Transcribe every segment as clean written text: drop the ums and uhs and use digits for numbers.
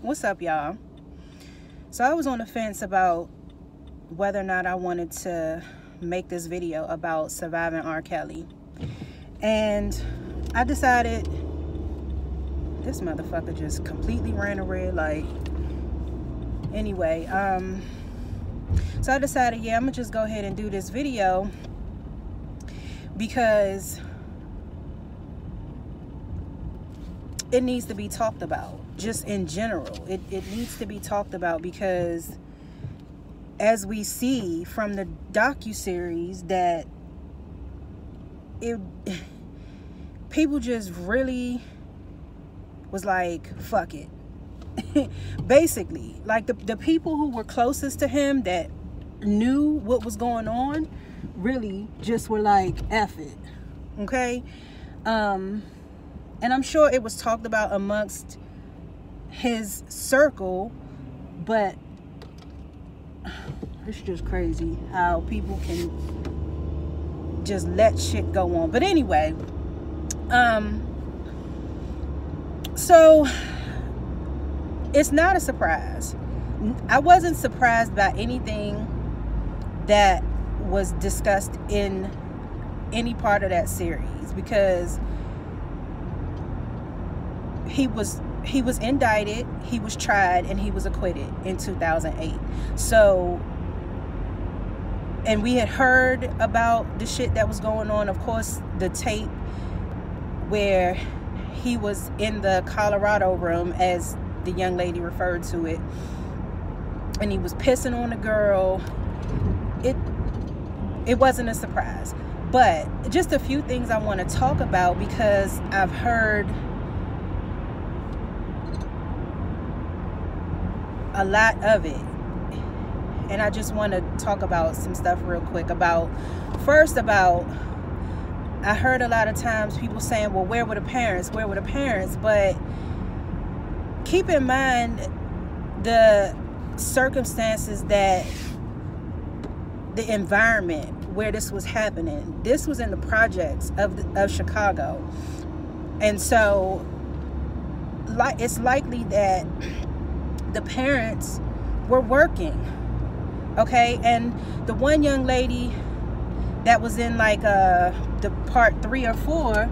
What's up, y'all? So I was on the fence about whether or not I wanted to make this video about surviving R. Kelly, and I decided this motherfucker just completely ran a red light. Anyway, so I decided, yeah, I'm gonna just go ahead and do this video because it needs to be talked about. Just in general, it needs to be talked about, because as we see from the docuseries that people just really was like, fuck it. Basically, like the people who were closest to him that knew what was going on really just were like, F it. Okay. And I'm sure it was talked about amongst his circle, but it's just crazy how people can just let shit go on. But anyway, so it's not a surprise. I wasn't surprised by anything that was discussed in any part of that series, because he was indicted, he was tried, and he was acquitted in 2008. So, and we had heard about the shit that was going on. Of course, the tape where he was in the Colorado room, as the young lady referred to it, and he was pissing on the girl. It wasn't a surprise. But just a few things I want to talk about, because I've heard a lot of it, and I just want to talk about some stuff real quick. I heard a lot of times people saying, well, where were the parents, but keep in mind the circumstances, that the environment where this was happening. This was in the projects of Chicago, and so it's likely that the parents were working, okay? And the one young lady that was in like the part 3 or 4,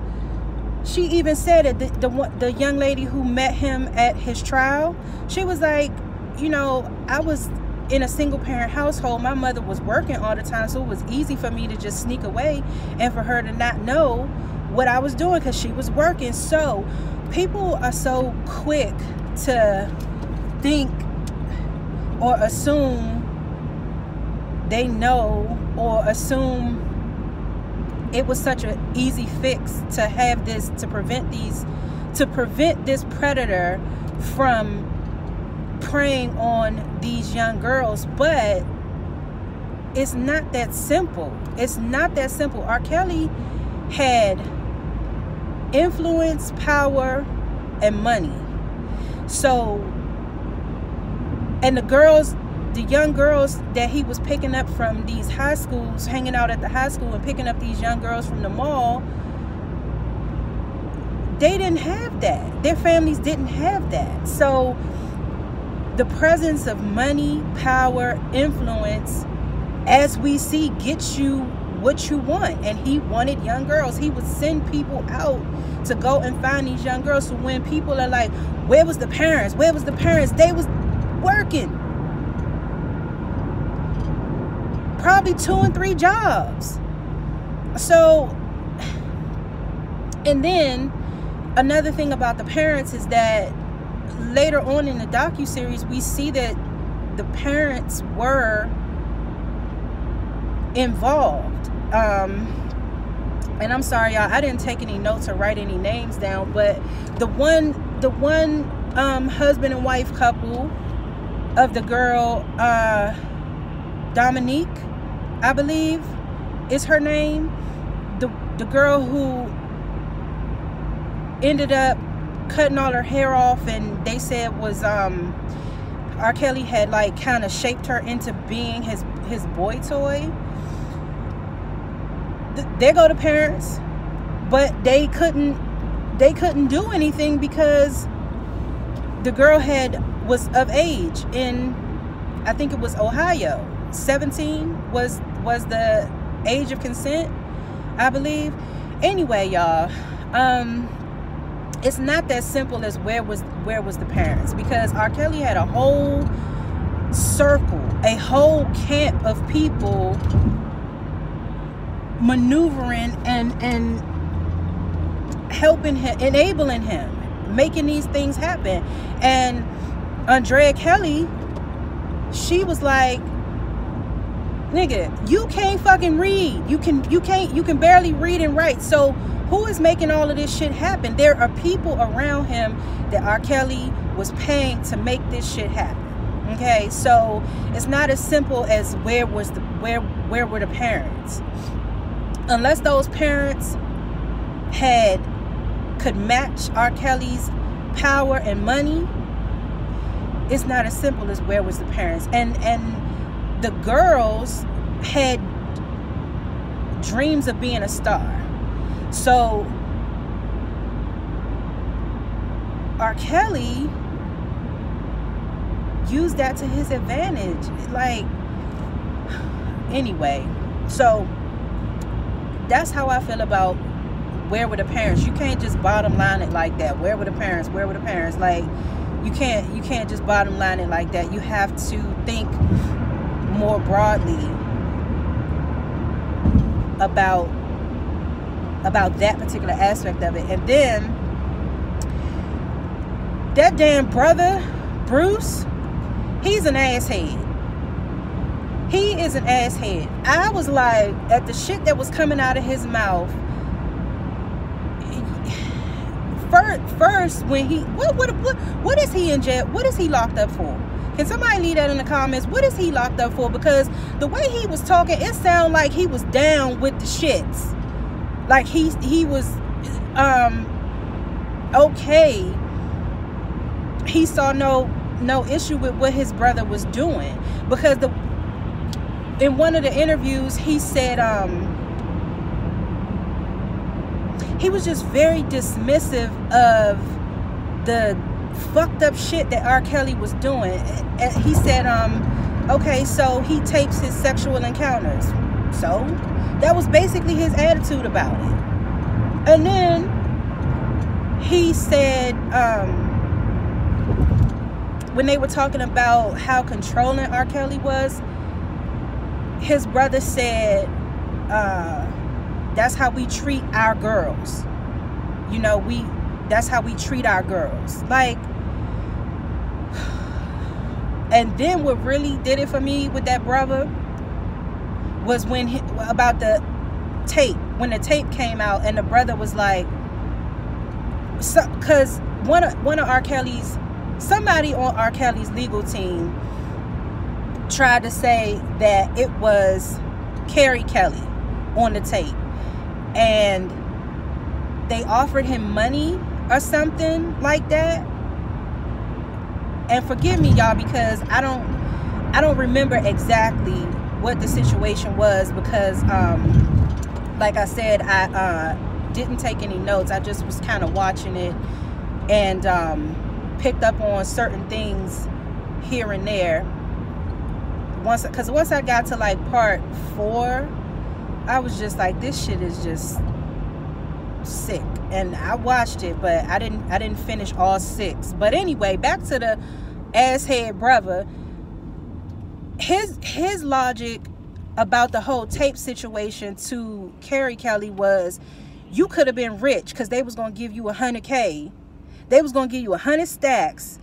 she even said it. The young lady who met him at his trial, she was like, you know, I was in a single parent household. My mother was working all the time, so it was easy for me to just sneak away and for her to not know what I was doing, because she was working. So people are so quick to think or assume they know, or assume it was such an easy fix to have this, to prevent this predator from preying on these young girls. But it's not that simple. It's not that simple. R. Kelly had influence, power, and money. So, and the young girls that he was picking up from these high schools, hanging out at the high school and picking up these young girls from the mall, they didn't have that. Their families didn't have that. So the presence of money, power, influence, as we see, gets you what you want. And he wanted young girls. He would send people out to go and find these young girls. So when people are like, where was the parents? Where was the parents? They was working. Probably 2 and 3 jobs. So, and then another thing about the parents is that later on in the docuseries, we see that the parents were involved. And I'm sorry, y'all, I didn't take any notes or write any names down, but the one husband and wife couple of the girl, Dominique, I believe is her name, the girl who ended up cutting all her hair off, and they said was R. Kelly had like kind of shaped her into being his boy toy. There go the parents, but they couldn't do anything because the girl was of age in, I think it was Ohio. 17 was the age of consent, I believe. Anyway, y'all, it's not that simple as where was the parents, because R. Kelly had a whole circle, a whole camp of people maneuvering and helping him, enabling him, making these things happen. And Andrea Kelly, she was like, nigga, you can't fucking read. You can barely read and write. So who is making all of this shit happen? There are people around him that R. Kelly was paying to make this shit happen. Okay, so it's not as simple as where were the parents? Unless those parents could match R. Kelly's power and money, it's not as simple as where was the parents. And the girls had dreams of being a star. So R. Kelly used that to his advantage. Like, anyway, so that's how I feel about where were the parents. You can't just bottom line it like that. Where were the parents? Where were the parents? Like, you can't just bottom line it like that. You have to think more broadly about that particular aspect of it. And then that damn brother Bruce, he's an asshead. He is an asshead. I was like, at the shit that was coming out of his mouth, first when he what is he in jail? What is he locked up for? Can somebody leave that in the comments? What is he locked up for? Because the way he was talking, it sounded like he was down with the shits. Like he was okay. He saw no issue with what his brother was doing, because in one of the interviews he said he was just very dismissive of the fucked up shit that R. Kelly was doing. And he said okay, so he tapes his sexual encounters. So that was basically his attitude about it. And then he said when they were talking about how controlling R. Kelly was, his brother said that's how we treat our girls. You know, that's how we treat our girls. Like, and then what really did it for me with that brother was about the tape. When the tape came out and the brother was like, because one of R. Kelly's, somebody on R. Kelly's legal team tried to say that it was Carrie Kelly on the tape, and they offered him money or something like that. And forgive me, y'all, because I don't remember exactly what the situation was, because like I said, I didn't take any notes. I just was kind of watching it and picked up on certain things here and there. Once I got to like part 4, I was just like, this shit is just sick. And I watched it, but I didn't finish all 6. But anyway, back to the asshead brother. His logic about the whole tape situation to Carrie Kelly was, you could have been rich because they was gonna give you $100K. They was gonna give you 100 stacks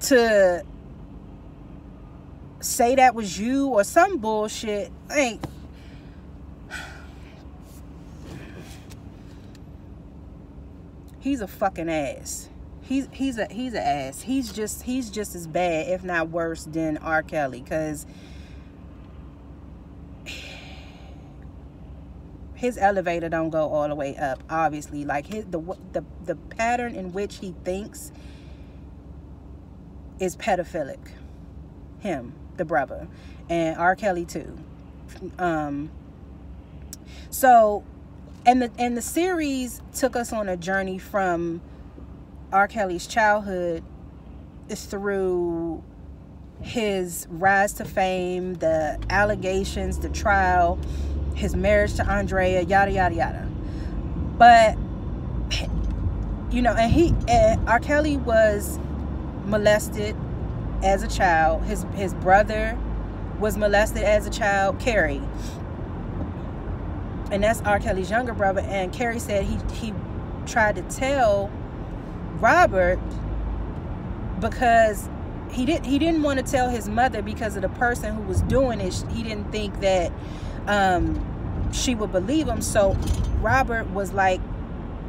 to say that was you or some bullshit. Like, he's a fucking ass. He's an ass. He's just as bad, if not worse, than R. Kelly, because his elevator don't go all the way up, obviously. Like, the pattern in which he thinks is pedophilic. Him, the brother, and R. Kelly too. So, and the series took us on a journey from R. Kelly's childhood through his rise to fame, the allegations, the trial, his marriage to Andrea, yada yada yada. But you know, and R. Kelly was molested as a child. His brother was molested as a child, Kerry, and that's R. Kelly's younger brother. And Kerry said he tried to tell Robert because he didn't want to tell his mother because of the person who was doing it. He didn't think that she would believe him. So Robert was like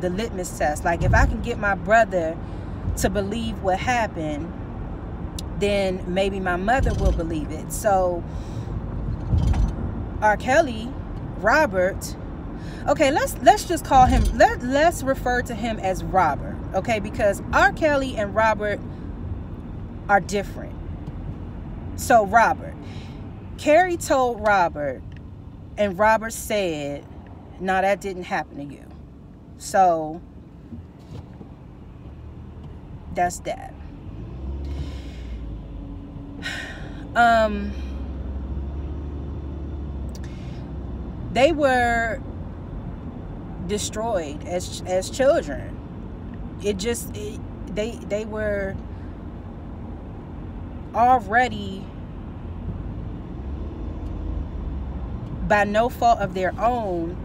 the litmus test. Like, if I can get my brother to believe what happened, then maybe my mother will believe it. So R. Kelly, Robert, okay, let's just call him, let's refer to him as Robert, okay? Because R. Kelly and Robert are different. So Robert, Kerry told Robert, and Robert said, no, that didn't happen to you. So that's that. They were destroyed as children. They were already, by no fault of their own,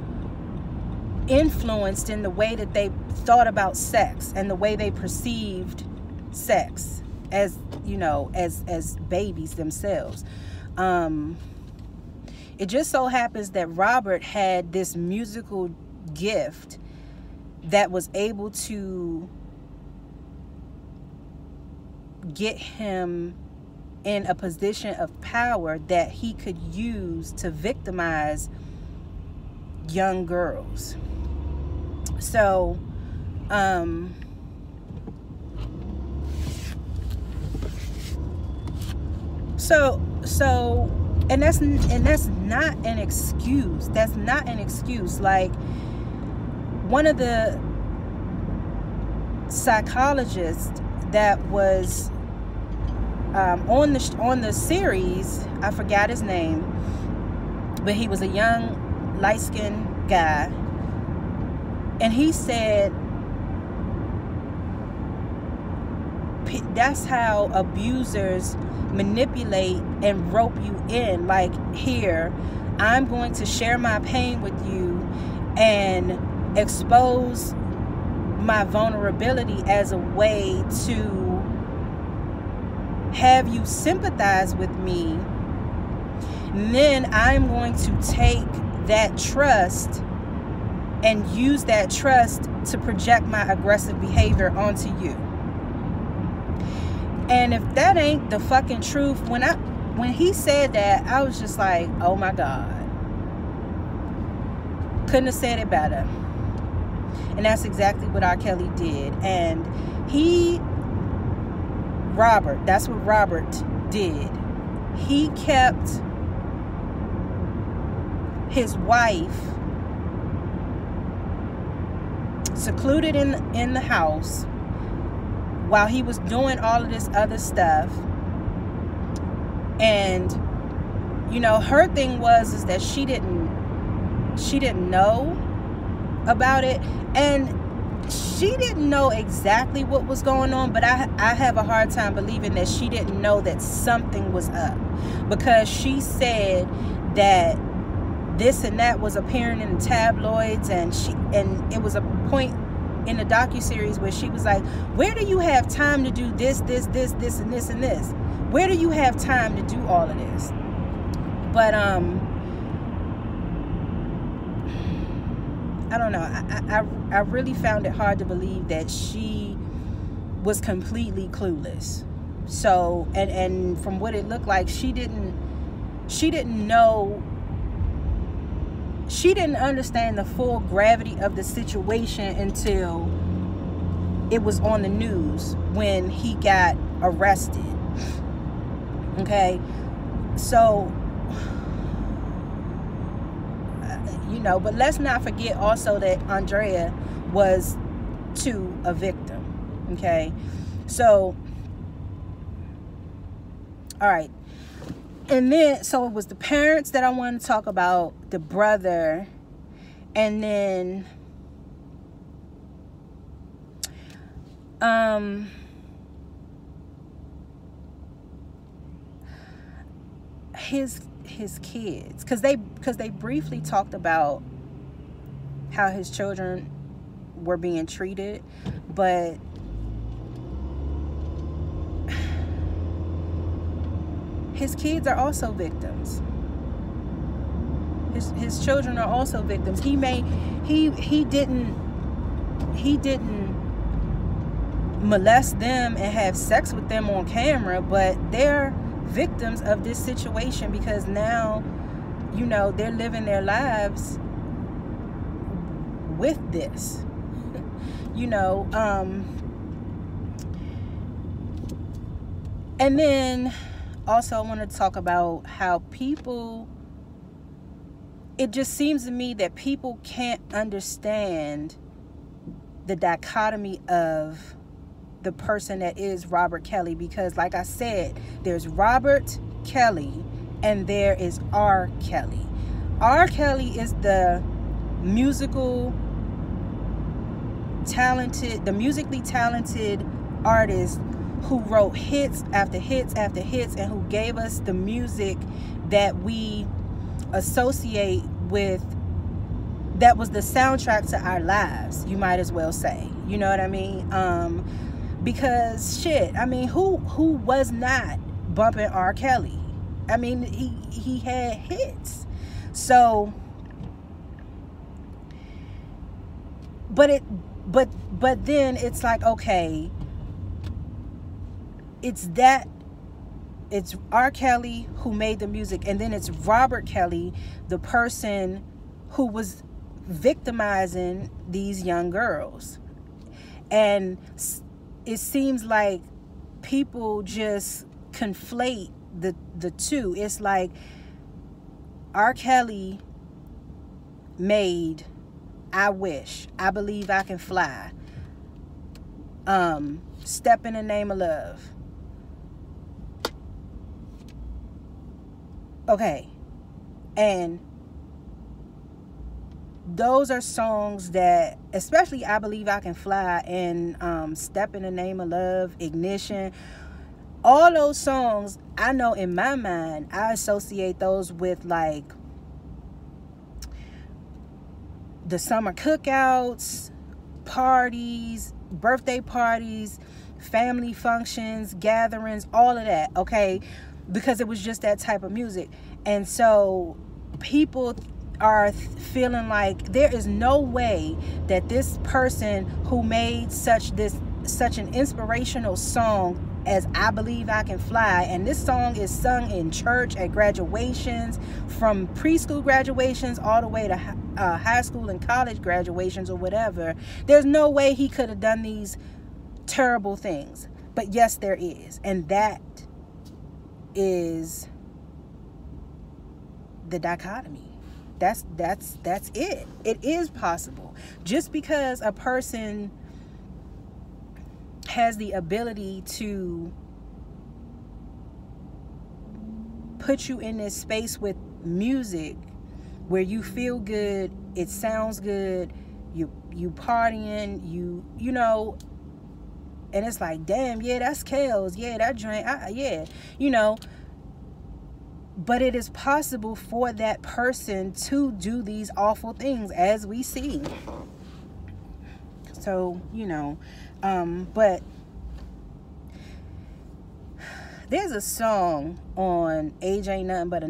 influenced in the way that they thought about sex and the way they perceived sex as, you know, as babies themselves. It just so happens that Robert had this musical gift that was able to get him in a position of power that he could use to victimize young girls. So and that's not an excuse. That's not an excuse. Like, one of the psychologists that was on the series, I forgot his name, but he was a young light-skinned guy, and he said that's how abusers manipulate and rope you in. Like, here, I'm going to share my pain with you and expose my vulnerability as a way to have you sympathize with me. And then I'm going to take that trust and use that trust to project my aggressive behavior onto you. And if that ain't the fucking truth, when he said that, I was just like, oh my God. Couldn't have said it better. And that's exactly what R. Kelly did. And Robert, that's what Robert did. He kept his wife secluded in the house while he was doing all of this other stuff. And, you know, her thing was that she didn't know about it, and she didn't know exactly what was going on, but I have a hard time believing that she didn't know that something was up, because she said that this and that was appearing in the tabloids, and it was a point in the docuseries where she was like, where do you have time to do this, and this, and this? Where do you have time to do all of this? But I don't know. I really found it hard to believe that she was completely clueless. So, and from what it looked like, she didn't know. She didn't understand the full gravity of the situation until it was on the news when he got arrested. Okay, so, you know, but let's not forget also that Andrea was too a victim. Okay, so All right. And then, so it was the parents that I wanted to talk about, the brother, and then his kids, because they briefly talked about how his children were being treated, but his kids are also victims. His children are also victims. He didn't molest them and have sex with them on camera, but they're victims of this situation, because now, you know, they're living their lives with this, you know. And then also I want to talk about how people, it just seems to me that people can't understand the dichotomy of the person that is Robert Kelly, because like I said, there's Robert Kelly and there is R. Kelly. R. Kelly is the musically talented artist who wrote hits after hits after hits, and who gave us the music that we associate with, that was the soundtrack to our lives, you might as well say. You know what I mean? Because shit, I mean, who was not bumping R. Kelly? I mean, he had hits. So, but then it's like, okay, it's R. Kelly who made the music, and then it's Robert Kelly, the person who was victimizing these young girls. And it seems like people just conflate the two. It's like R. Kelly made I Wish, I Believe I Can Fly, Step in the Name of Love. Okay. And those are songs that, especially I Believe I Can Fly and Step in the Name of Love, Ignition, all those songs, I know in my mind, I associate those with like the summer cookouts, parties, birthday parties, family functions, gatherings, all of that, okay? Because it was just that type of music. And so people are feeling like there is no way that this person who made such an inspirational song as I Believe I Can Fly, and this song is sung in church at graduations, from preschool graduations all the way to high school and college graduations or whatever, there's no way he could have done these terrible things. But yes, there is. And that is the dichotomy. That's it. It is possible. Just because a person has the ability to put you in this space with music where you feel good, it sounds good, you partying, you know, and it's like, damn, yeah, that's Kels, yeah, that drink, yeah, you know. But it is possible for that person to do these awful things, as we see. So, you know, but there's a song on Age Ain't Nothing But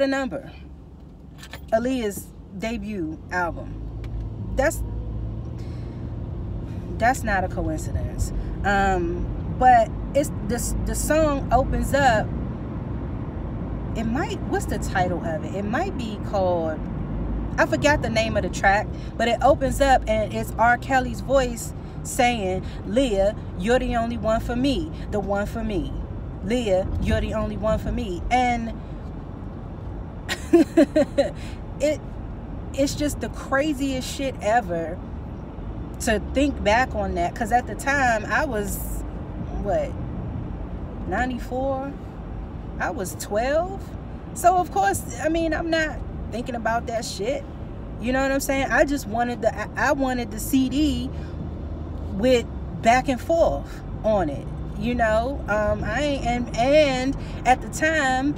a Number, Aaliyah's debut album. That's not a coincidence. But it's the song opens up. It might, what's the title of it? It might be called, I forgot the name of the track, but it opens up and it's R. Kelly's voice saying, Leah, you're the only one for me, the one for me. Leah, you're the only one for me. And it's just the craziest shit ever to think back on that, because at the time I was, what, 94, I was 12. So of course, I mean, I'm not thinking about that shit. You know what I'm saying? I just wanted I wanted the CD with Back and Forth on it. You know, and at the time,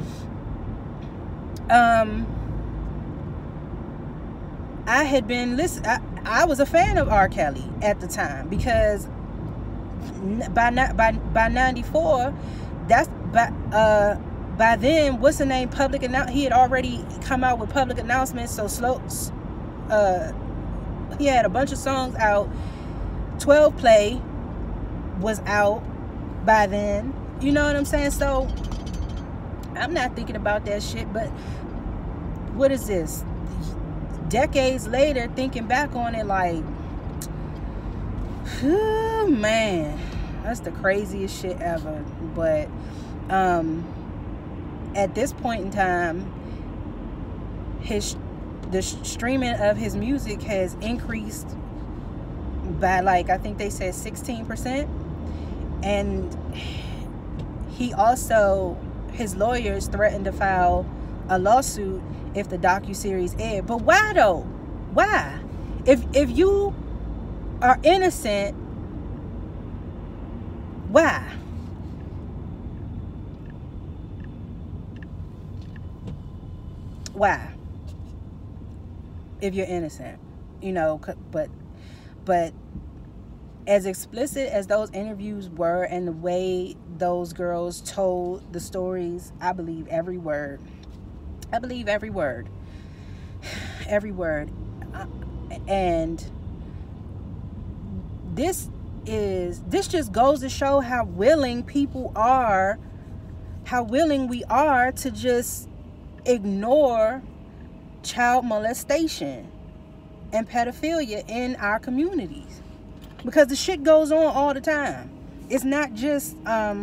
I had been I was a fan of R. Kelly at the time, because by 94, that's by then, what's the name? He had already come out with public announcements. So he had a bunch of songs out. 12 Play was out by then. You know what I'm saying? So I'm not thinking about that shit. But what is this? Decades later, thinking back on it, like, oh man, that's the craziest shit ever. But at this point in time, the streaming of his music has increased by, like, I think they said 16%. And he also, his lawyers threatened to file a lawsuit if the docuseries aired. But why though? Why? If you are innocent, why? Why? If you're innocent, you know, but as explicit as those interviews were and the way those girls told the stories, I believe every word. I believe every word. Every word. And this just goes to show how willing people are, how willing we are to just ignore child molestation and pedophilia in our communities. Because the shit goes on all the time. It's not just R.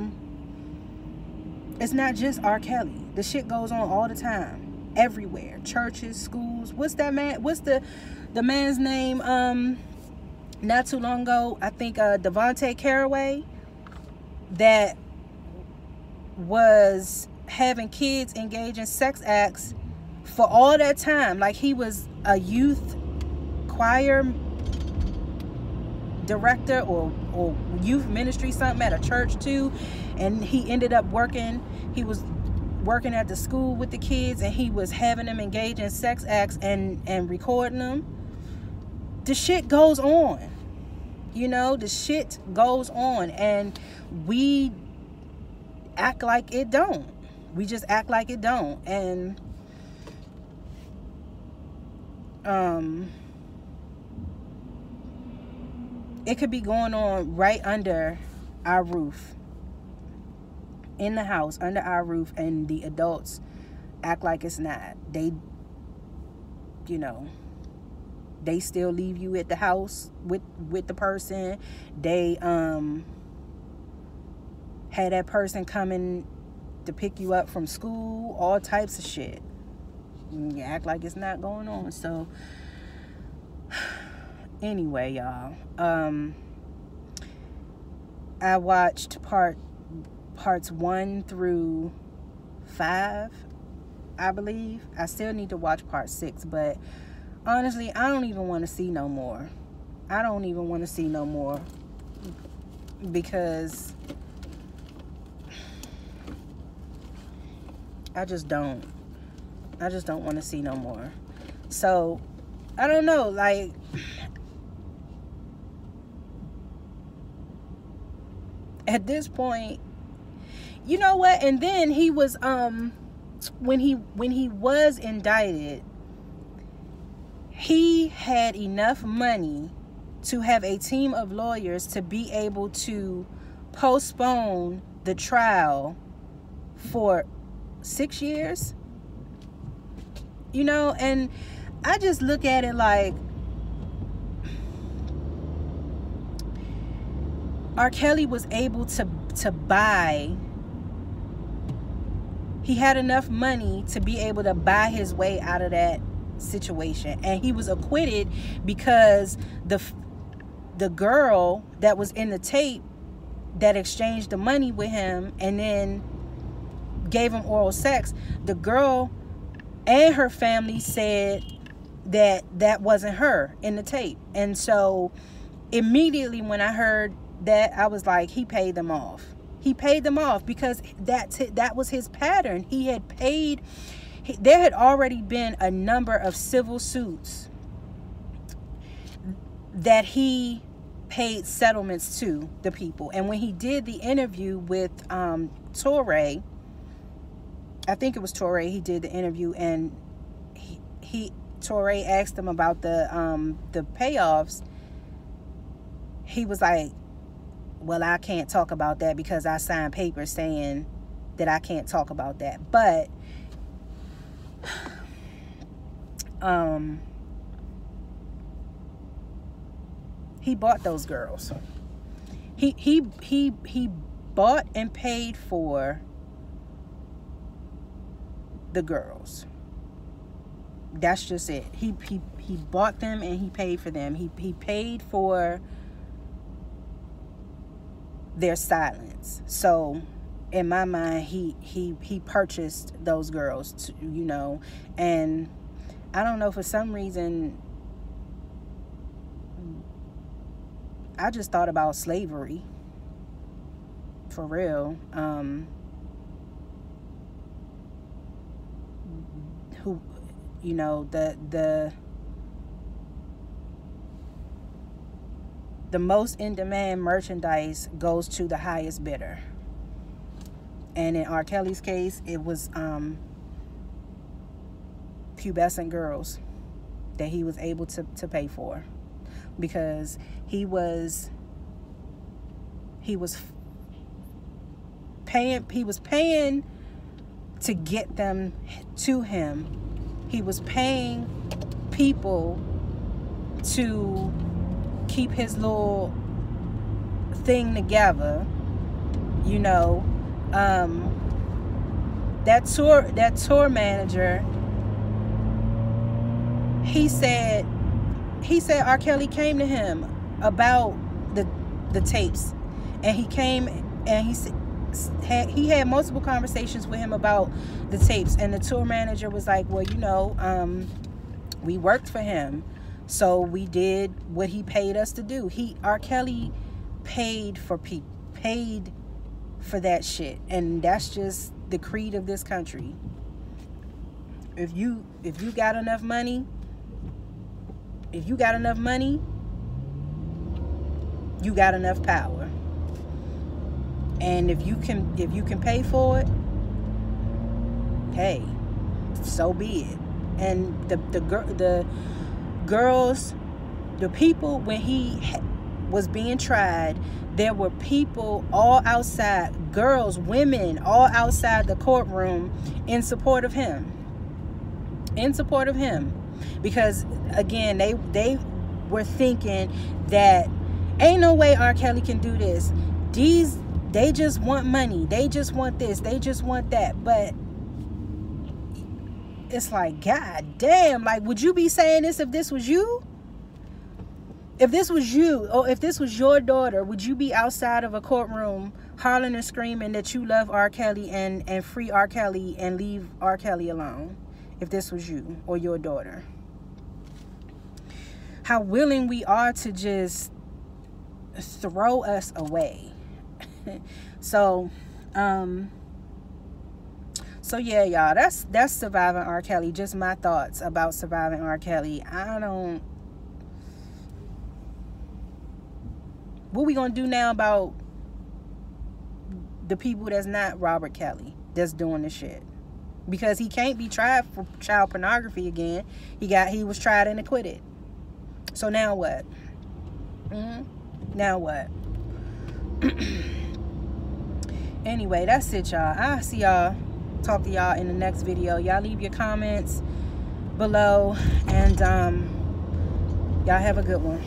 Kelly. The shit goes on all the time. Everywhere. Churches, schools. What's that man? What's the man's name? Not too long ago, I think Devontae Caraway, that was having kids engage in sex acts for all that time. Like, he was a youth choir director or youth ministry, something at a church too, and he ended up he was working at the school with the kids, and he was having them engage in sex acts and recording them. The shit goes on, you know. The shit goes on, and we act like it don't. We just act like it don't. And it could be going on right under our roof, in the house, under our roof, and the adults act like it's not. They, you know, they still leave you at the house with the person. They had that person coming to pick you up from school, all types of shit. You act like it's not going on. So anyway, y'all, I watched parts 1 through 5, I believe. I still need to watch part 6, but honestly, I don't even want to see no more. I don't even want to see no more, because I just don't want to see no more. So I don't know, like, at this point, you know what? And then he was when he was indicted, he had enough money to have a team of lawyers to be able to postpone the trial for 6 years. You know, and I just look at it like, R. Kelly was able to buy, he had enough money to be able to buy his way out of that situation, and he was acquitted because the girl that was in the tape that exchanged the money with him and then gave him oral sex, the girl and her family said that that wasn't her in the tape. And so immediately when I heard that, I was like, he paid them off. He paid them off because that was his pattern. He had paid. There had already been a number of civil suits that he paid settlements to the people. And when he did the interview with Touré, I think it was Touré, he did the interview, and Touré asked him about the payoffs. He was like, well, I can't talk about that because I signed papers saying that I can't talk about that. But he bought those girls. He bought and paid for the girls. That's just it. He bought them and he paid for them. He paid for their silence. So in my mind, he purchased those girls, you know. And I don't know, for some reason I just thought about slavery. For real. Who, you know, the most in demand merchandise goes to the highest bidder. And in R. Kelly's case, it was pubescent girls that he was able to pay for, because he was paying to get them to him. He was paying people to keep his little thing together, you know. That tour manager, he said R. Kelly came to him about the tapes, and he came and he had multiple conversations with him about the tapes, and the tour manager was like, well, you know, we worked for him, so we did what he paid us to do. R. Kelly paid for that shit, and that's just the creed of this country. If you got enough money, you got enough power. And if you can pay for it, hey, so be it. And the girls, the people, when he was being tried, there were people all outside, girls, women, all outside the courtroom in support of him. Because again, they were thinking that ain't no way R. Kelly can do this. They just want money. They just want this. They just want that. But it's like, God damn, like, would you be saying this if this was you? If this was you, or if this was your daughter, would you be outside of a courtroom hollering and screaming that you love R. Kelly and free R. Kelly and leave R. Kelly alone? If this was you or your daughter. How willing we are to just throw us away. So yeah, y'all, that's surviving R. Kelly. Just my thoughts about surviving R. Kelly. What we gonna do now about the people that's not Robert Kelly that's doing this shit? Because he can't be tried for child pornography again. He was tried and acquitted. So now what? Now what? Anyway, that's it, y'all. I'll see y'all. Talk to y'all in the next video. Y'all leave your comments below, and y'all have a good one.